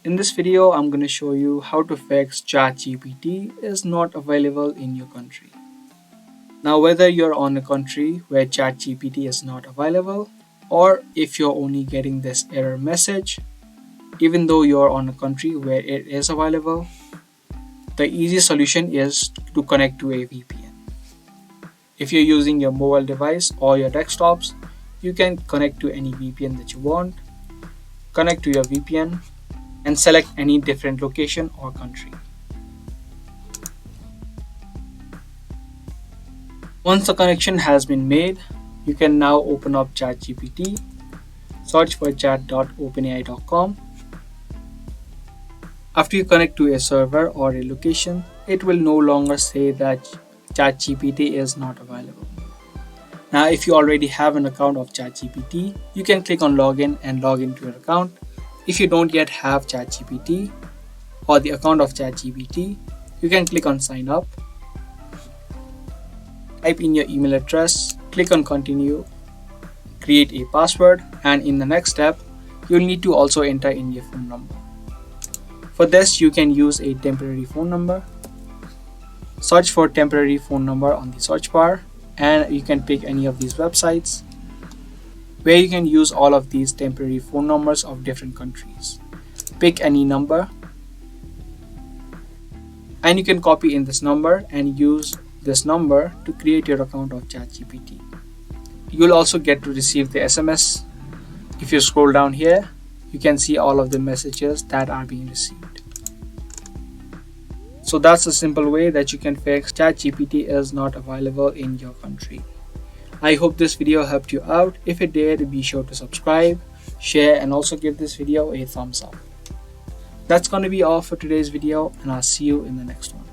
In this video, I'm going to show you how to fix ChatGPT is not available in your country. Now, whether you're on a country where ChatGPT is not available, or if you're only getting this error message, even though you're on a country where it is available, the easy solution is to connect to a VPN. If you're using your mobile device or your desktops, you can connect to any VPN that you want, connect to your VPN, and select any different location or country. Once the connection has been made, you can now open up ChatGPT, search for chat.openai.com. After you connect to a server or a location, it will no longer say that ChatGPT is not available. Now, if you already have an account of ChatGPT, you can click on login and log into your account. If you don't yet have ChatGPT or the account of ChatGPT, you can click on sign up, type in your email address, click on continue, create a password, and in the next step, you'll need to also enter in your phone number. For this, you can use a temporary phone number. Search for temporary phone number on the search bar, and you can pick any of these websites where you can use all of these temporary phone numbers of different countries. Pick any number and you can copy in this number and use this number to create your account of ChatGPT. You'll also get to receive the SMS. If you scroll down here, you can see all of the messages that are being received. So that's a simple way that you can fix ChatGPT is not available in your country. I hope this video helped you out. If it did, be sure to subscribe, share, and also give this video a thumbs up. That's going to be all for today's video, and I'll see you in the next one.